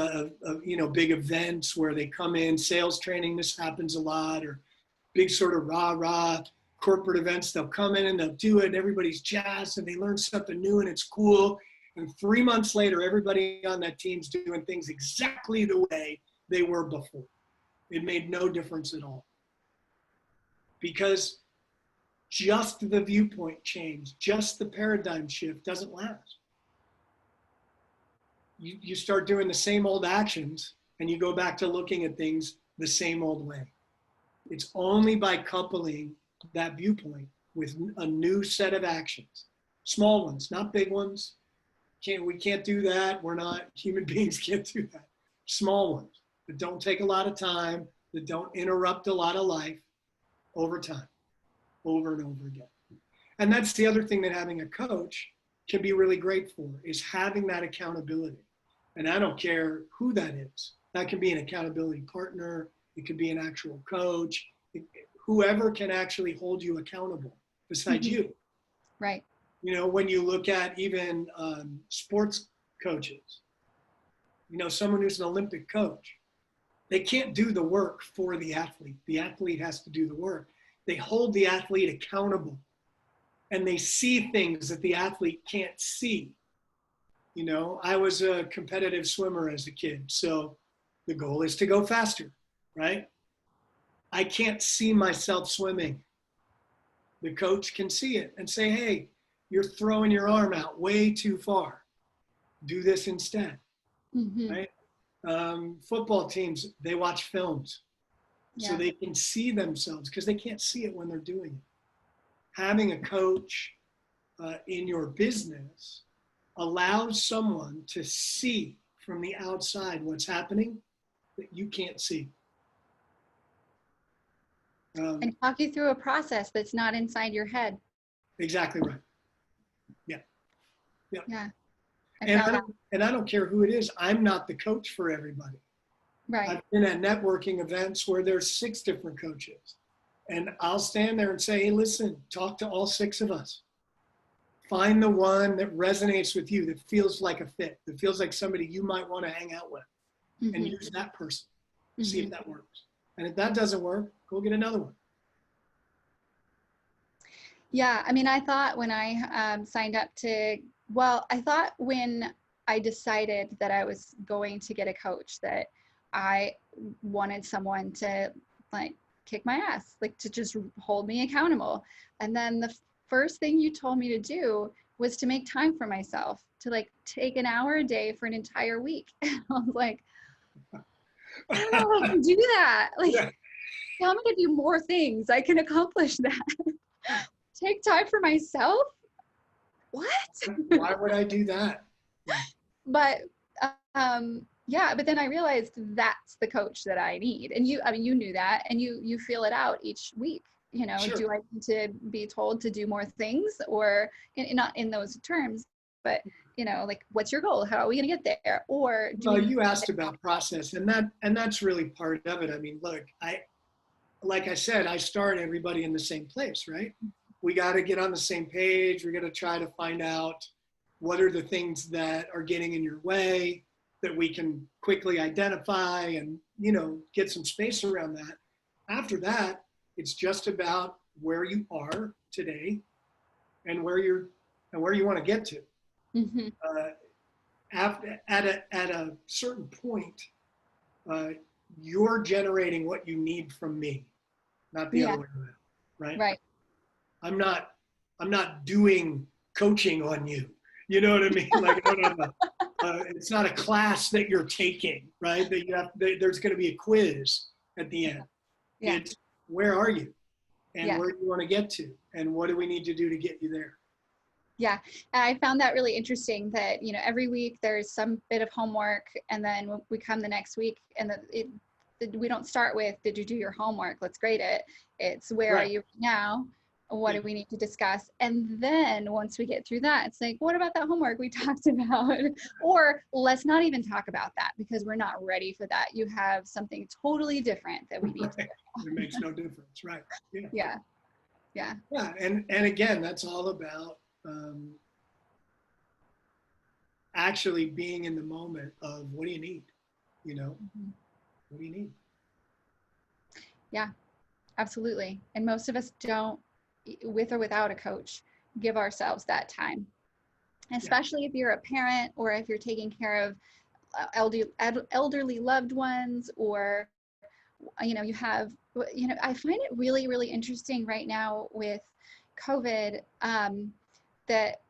big events where they come in, sales training, this happens a lot, or big sort of rah-rah corporate events. They'll come in and they'll do it, and everybody's jazzed, and they learn something new, and it's cool. And 3 months later, everybody on that team's doing things exactly the way they were before. It made no difference at all. Because just the viewpoint change, just the paradigm shift doesn't last. You start doing the same old actions, and you go back to looking at things the same old way. It's only by coupling that viewpoint with a new set of actions, small ones, not big ones. We can't do that. We're not, human beings can't do that. Small ones that don't take a lot of time, that don't interrupt a lot of life over time, over and over again. And that's the other thing that having a coach can be really great for, is having that accountability. And I don't care who that is. That can be an accountability partner. It could be an actual coach. Whoever can actually hold you accountable besides you. Right. When you look at even sports coaches, someone who's an Olympic coach, they can't do the work for the athlete. The athlete has to do the work. They hold the athlete accountable, and they see things that the athlete can't see. I was a competitive swimmer as a kid, so the goal is to go faster, right? I can't see myself swimming. The coach can see it and say, hey, you're throwing your arm out way too far. Do this instead, right? Football teams, they watch films so they can see themselves because they can't see it when they're doing it. Having a coach in your business allows someone to see from the outside what's happening that you can't see. And talk you through a process that's not inside your head. Exactly right. Yeah. Yeah. And I don't care who it is. I'm not the coach for everybody. Right. I've been at networking events where there's 6 different coaches. And I'll stand there and say, hey, listen, talk to all 6 of us. Find the one that resonates with you, that feels like a fit, that feels like somebody you might want to hang out with, and use that person. See if that works. And if that doesn't work, go get another one. Yeah, I mean, I thought when I signed up I thought when I decided that I was going to get a coach that I wanted someone to like kick my ass, like to just hold me accountable. And then the first thing you told me to do was to make time for myself, to like take an hour a day for an entire week. I was like, I don't know if I can do that. Like, tell me to do more things. I can accomplish that. Take time for myself? What? Why would I do that? But but then I realized that's the coach that I need. And you knew that, and you feel it out each week. Sure. Do I need to be told to do more things, or not in those terms, but like, what's your goal? How are we going to get there? Or you asked about process, and that's really part of it. I mean, look, like I said, I start everybody in the same place, right? We got to get on the same page. We're going to try to find out what are the things that are getting in your way that we can quickly identify and, get some space around that. After that, it's just about where you are today and where you want to get to. At a certain point, you're generating what you need from me, not the other way around, right? Right. I'm not doing coaching on you. You know what I mean? Like, it's not a class that you're taking, right? There's going to be a quiz at the end. Yeah. It's where are you, and where do you want to get to, and what do we need to do to get you there? Yeah, and I found that really interesting that, every week there's some bit of homework, and then we come the next week and we don't start with, did you do your homework? Let's grade it. It's where are you now? What do we need to discuss? And then once we get through that, it's like, what about that homework we talked about? Or let's not even talk about that because we're not ready for that. You have something totally different that we need to do. It makes no difference, right? Yeah. And again, that's all about actually being in the moment of what do you need? What do you need? Yeah, absolutely. And most of us don't, with or without a coach, give ourselves that time, especially if you're a parent or if you're taking care of elderly loved ones, or you have, I find it really, really interesting right now with COVID, that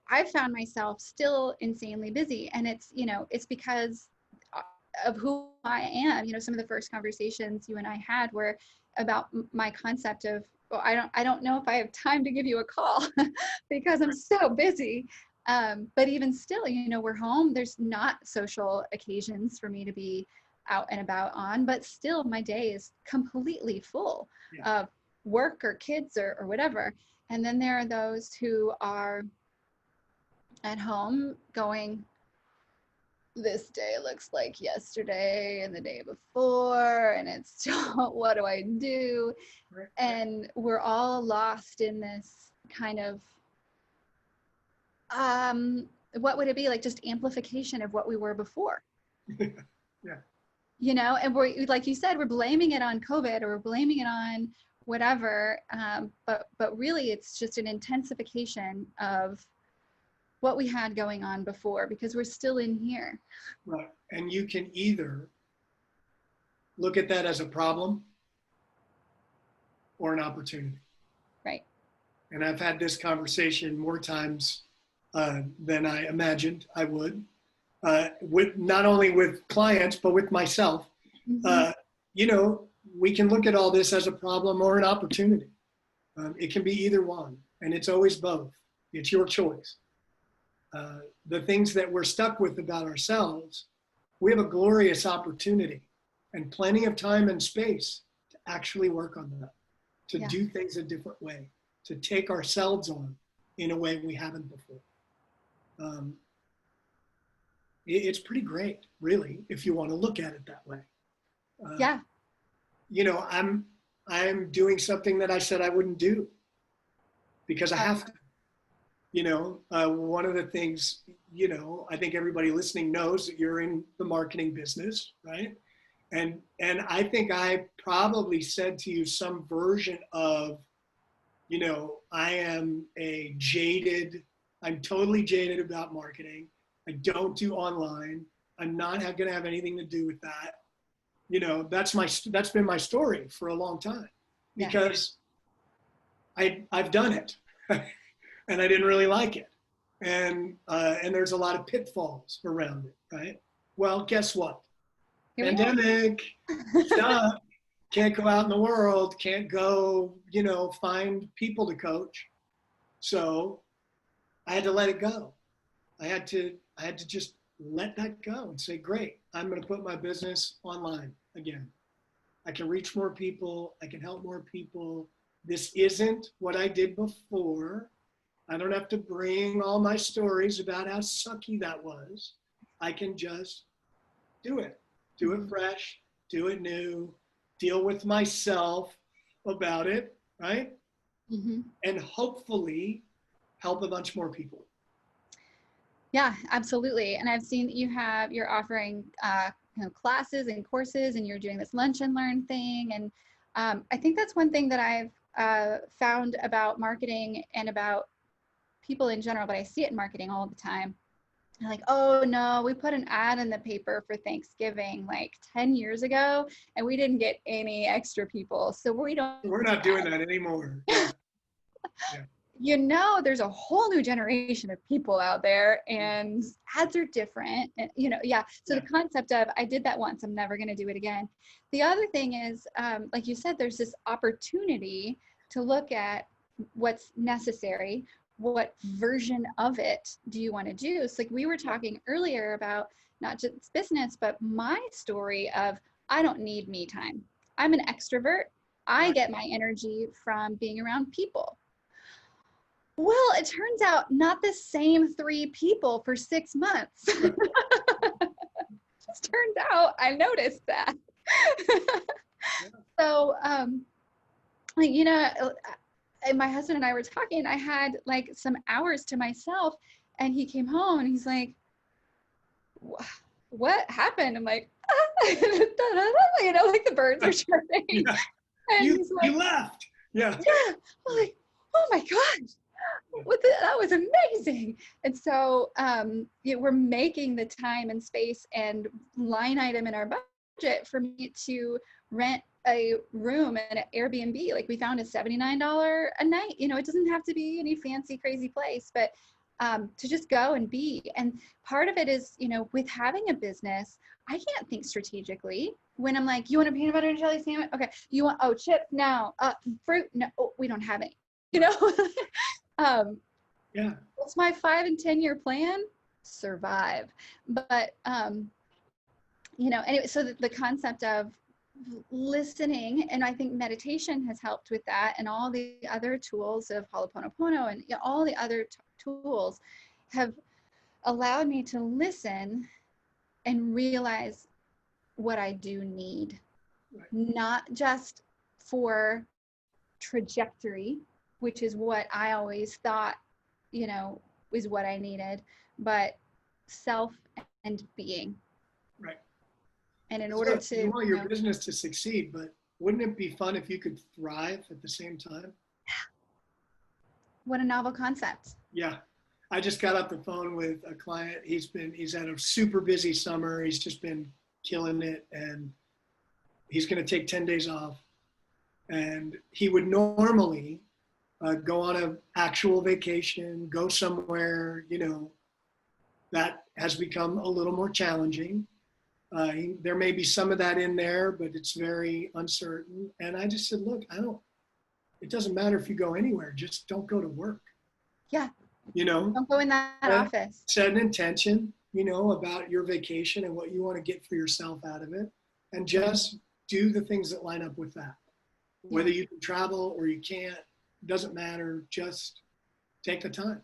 I found myself still insanely busy, and it's because of who I am. Some of the first conversations you and I had were about my concept of, well, I don't know if I have time to give you a call because I'm so busy. But even still, we're home. There's not social occasions for me to be out and about on, but still my day is completely full of work or kids or whatever. And then there are those who are at home going, this day looks like yesterday and the day before, and it's still, what do I do? And we're all lost in this kind of what would it be? Like just amplification of what we were before. Yeah. You know, and we're, like you said, we're blaming it on COVID or we're blaming it on whatever. But really it's just an intensification of what we had going on before, because we're still in here. Right. And you can either look at that as a problem or an opportunity. Right. And I've had this conversation more times than I imagined I would, with not only with clients, but with myself. Mm-hmm. You know, we can look at all this as a problem or an opportunity. It can be either one, and it's always both. It's your choice. The things that we're stuck with about ourselves, we have a glorious opportunity and plenty of time and space to actually work on that, to do things a different way, to take ourselves on in a way we haven't before. It's pretty great, really, if you want to look at it that way. Yeah. You know, I'm doing something that I said I wouldn't do because I have to. You know, one of the things, you know, I think everybody listening knows that you're in the marketing business, right? And I think I probably said to you some version of, you know, I'm totally jaded about marketing. I don't do online. I'm not going to have anything to do with that. You know, that's been my story for a long time because I've done it and I didn't really like it. And there's a lot of pitfalls around it, right? Well, guess what? Pandemic, stuff, can't go out in the world, can't go, you know, find people to coach. So I had to let it go. I had to just let that go and say, great, I'm going to put my business online again. I can reach more people. I can help more people. This isn't what I did before. I don't have to bring all my stories about how sucky that was. I can just do it fresh, do it new, deal with myself about it, right? Mm-hmm. And hopefully help a bunch more people. Yeah, absolutely. And I've seen that you're offering classes and courses, and you're doing this lunch and learn thing. And I think that's one thing that I've found about marketing and about people in general, but I see it in marketing all the time. They're like, oh no, we put an ad in the paper for Thanksgiving like 10 years ago and we didn't get any extra people. So we're not doing that anymore. Yeah. Yeah. You know, there's a whole new generation of people out there and ads are different. And, you know, So the concept of, I did that once, I'm never going to do it again. The other thing is, like you said, there's this opportunity to look at what's necessary. What version of it do you want to do? It's like we were talking earlier about not just business, but my story of, I don't need me time. I'm an extrovert. I get my energy from being around people. Well, it turns out not the same 3 people for 6 months. Just turned out I noticed that. So, you know, and my husband and I were talking, I had like some hours to myself and he came home and he's like, what happened? I'm like, you know, like the birds are chirping. Yeah. And you left. Yeah. I'm like, oh my gosh. That was amazing. And so we're making the time and space and line item in our budget for me to rent a room in an Airbnb. Like we found a $79 a night. You know, it doesn't have to be any fancy, crazy place, but to just go and be. And part of it is, you know, with having a business, I can't think strategically. When I'm like, you want a peanut butter and jelly sandwich? Okay. You want, chips? No. Fruit? No. Oh, we don't have any. You know? What's my 5 and 10 year plan? Survive. But you know, anyway, so the concept of listening, and I think meditation has helped with that, and all the other tools of Ho'oponopono and all the other tools have allowed me to listen and realize what I do need, not just for trajectory, which is what I always thought, you know, is what I needed, but self and being. Right. And in 'Cause order look, to, you want your business to succeed, but wouldn't it be fun if you could thrive at the same time? what a novel concept. Yeah. I just got off the phone with a client. He's had a super busy summer. He's just been killing it, and he's going to take 10 days off. And he would normally go on an actual vacation, go somewhere, that has become a little more challenging. There may be some of that in there, but it's very uncertain. And I just said, look, it doesn't matter if you go anywhere, just don't go to work. Yeah. Don't go in that office. Set an intention, about your vacation and what you want to get for yourself out of it. And just do the things that line up with that. Whether you can travel or you can't, doesn't matter. Just take the time.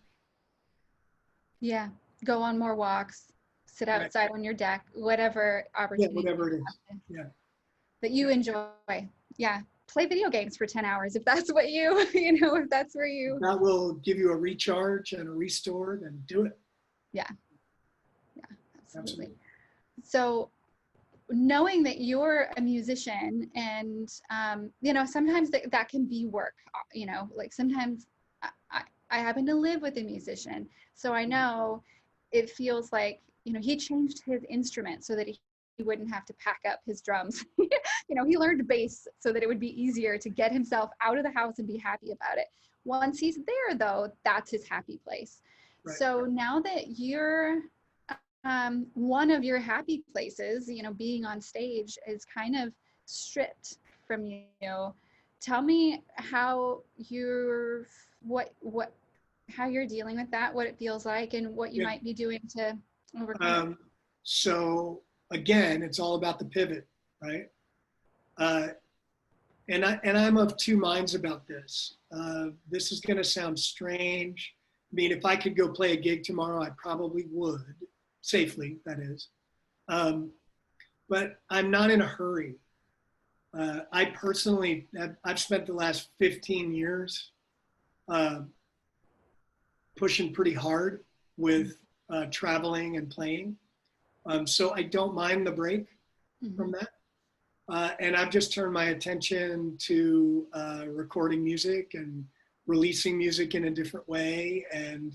Yeah. Go on more walks, sit outside on your deck, whatever opportunity. Yeah, whatever it is. Yeah. That you enjoy. Yeah. Play video games for 10 hours if that's what if that's where you. That will give you a recharge and a restore, then do it. Yeah. Yeah, absolutely. So knowing that you're a musician and, sometimes that can be work, like sometimes I happen to live with a musician. So I know it feels like, he changed his instrument so that he wouldn't have to pack up his drums. He learned bass so that it would be easier to get himself out of the house and be happy about it. Once he's there, though, that's his happy place. Right. So now that you're one of your happy places, being on stage is kind of stripped from you. Tell me how how you're dealing with that, what it feels like, and what you might be doing to overcome it. So again, it's all about the pivot, right? And I'm of two minds about this. This is going to sound strange. I mean, if I could go play a gig tomorrow, I probably would, safely, that is. But I'm not in a hurry. I personally, I've spent the last 15 years pushing pretty hard with traveling and playing. So I don't mind the break from that. And I've just turned my attention to recording music and releasing music in a different way. And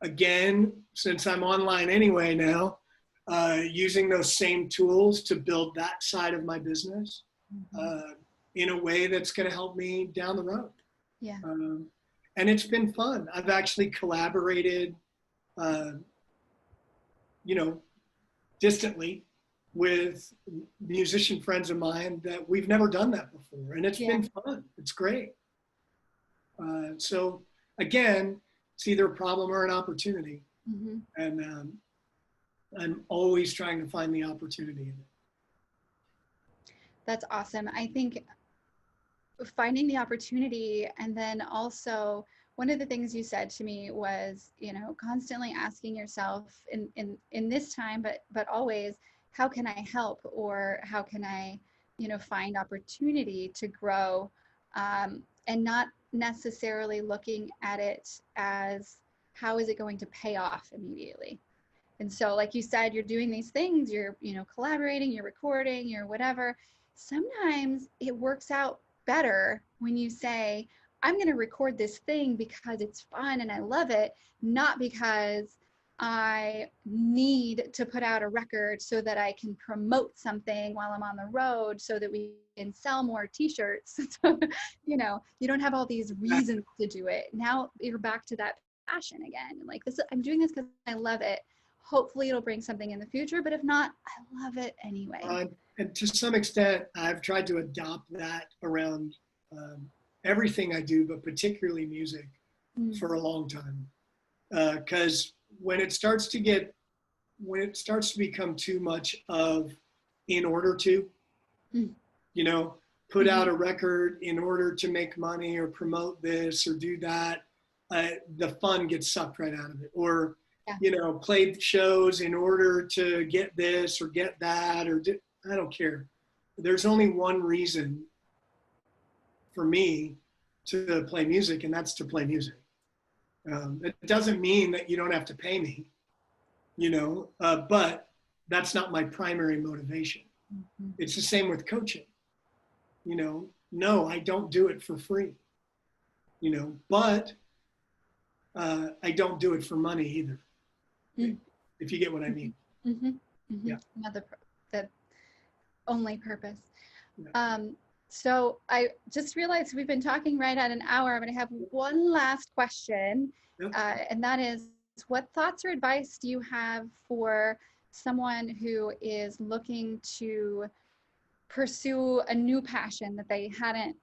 again, since I'm online anyway now, using those same tools to build that side of my business in a way that's going to help me down the road. Yeah. And it's been fun. I've actually collaborated, distantly with musician friends of mine that we've never done that before. And it's been fun. It's great. So again, it's either a problem or an opportunity. And I'm always trying to find the opportunity in it. That's awesome. I think finding the opportunity, and then also one of the things you said to me was, constantly asking yourself in this time, but always, how can I help, or how can I, find opportunity to grow, and not necessarily looking at it as how is it going to pay off immediately. And so, like you said, you're doing these things, you're, collaborating, you're recording, you're whatever. Sometimes it works out better when you say, I'm going to record this thing because it's fun and I love it, not because I need to put out a record so that I can promote something while I'm on the road so that we can sell more t-shirts. You don't have all these reasons to do it. Now you're back to that passion again. Like I'm doing this because I love it. Hopefully it'll bring something in the future, but if not, I love it anyway. And to some extent, I've tried to adopt that around everything I do, but particularly music, for a long time. Because when it starts to become too much of in order to, put out a record in order to make money or promote this or do that, the fun gets sucked right out of it. Or, play shows in order to get this or get that, I don't care. There's only one reason for me to play music, and that's to play music. It doesn't mean that you don't have to pay me, but that's not my primary motivation. Mm-hmm. It's the same with coaching. No, I don't do it for free, but I don't do it for money either, if you get what I mean. Mm-hmm. Mm-hmm. Yeah. The only purpose. Yeah. So I just realized we've been talking right at an hour. I'm going to have one last question, Yep. and that is, what thoughts or advice do you have for someone who is looking to pursue a new passion that they hadn't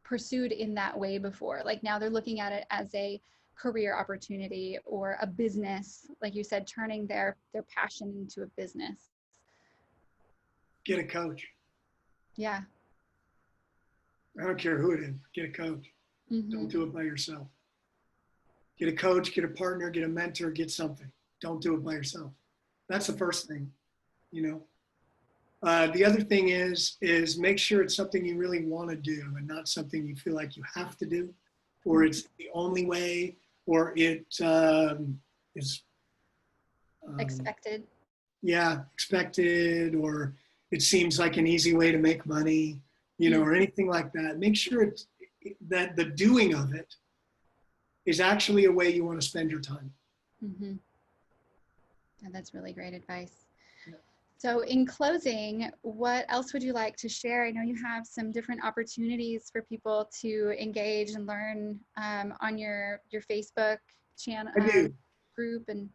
pursued in that way before? Like now they're looking at it as a career opportunity or a business, like you said, turning their passion into a business. Get a coach. Yeah. I don't care who it is. Get a coach. Mm-hmm. Don't do it by yourself. Get a coach, get a partner, get a mentor, get something. Don't do it by yourself. That's the first thing, The other thing is make sure it's something you really want to do and not something you feel like you have to do, or it's the only way, or it is Expected. Yeah, expected, or it seems like an easy way to make money, or anything like that. Make sure that the doing of it is actually a way you want to spend your time. Mm-hmm. And that's really great advice. Yeah. So in closing, what else would you like to share? I know you have some different opportunities for people to engage and learn on your Facebook channel group. And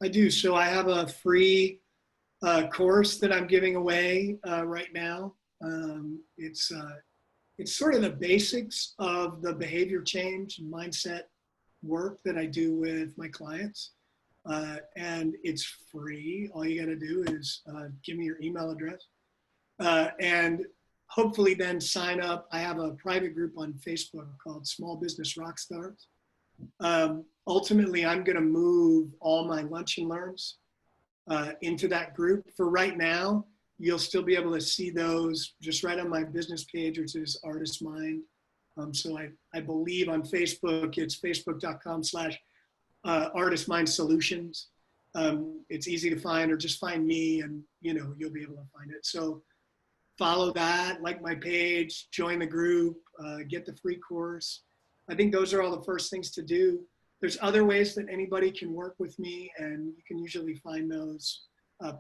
I do. So I have a free course that I'm giving away right now. It's sort of the basics of the behavior change and mindset work that I do with my clients. And it's free. All you got to do is give me your email address. And hopefully then sign up. I have a private group on Facebook called Small Business Rockstars. Ultimately, I'm going to move all my lunch and learns into that group. For right now, you'll still be able to see those just right on my business page, which is Artist Mind. So I believe on Facebook, it's facebook.com/Artist Mind Solutions. It's easy to find, or just find me and, you'll be able to find it. So follow that, like my page, join the group, get the free course. I think those are all the first things to do. There's other ways that anybody can work with me, and you can usually find those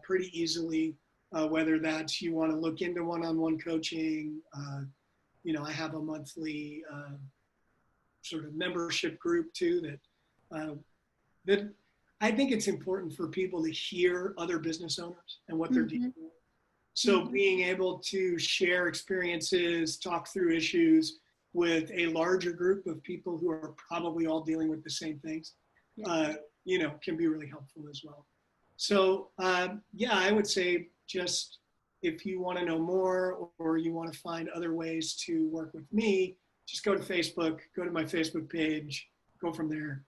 pretty easily, whether that's you want to look into one-on-one coaching. I have a monthly sort of membership group too that I think it's important for people to hear other business owners and what they're dealing with. So being able to share experiences, talk through issues with a larger group of people who are probably all dealing with the same things, can be really helpful as well. So I would say just if you want to know more or you want to find other ways to work with me, just go to Facebook, go to my Facebook page, go from there,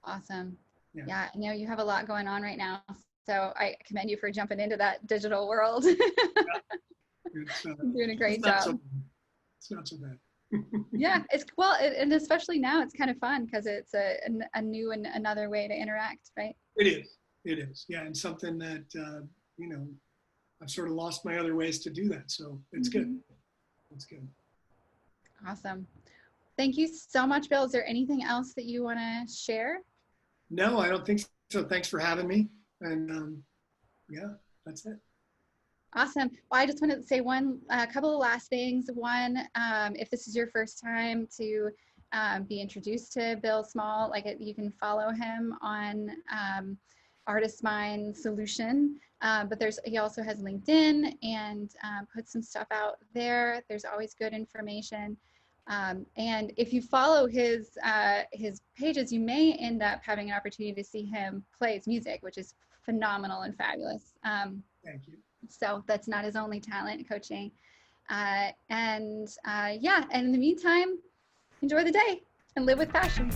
Awesome. Yeah, I know you have a lot going on right now, so I commend you for jumping into that digital world. You're doing a great job. It's not so bad. Yeah, and especially now it's kind of fun because it's a new and another way to interact, right? It is. Yeah, and something that, I've sort of lost my other ways to do that. So it's good. It's good. Awesome. Thank you so much, Bill. Is there anything else that you want to share? No, I don't think so. Thanks for having me. And that's it. Awesome. Well, I just wanted to say a couple of last things. One, if this is your first time to be introduced to Bill Small, you can follow him on Artist Mind Solution. But he also has LinkedIn and puts some stuff out there. There's always good information. And if you follow his pages, you may end up having an opportunity to see him play his music, which is phenomenal and fabulous. Thank you. So that's not his only talent, coaching. And in the meantime, enjoy the day and live with passion.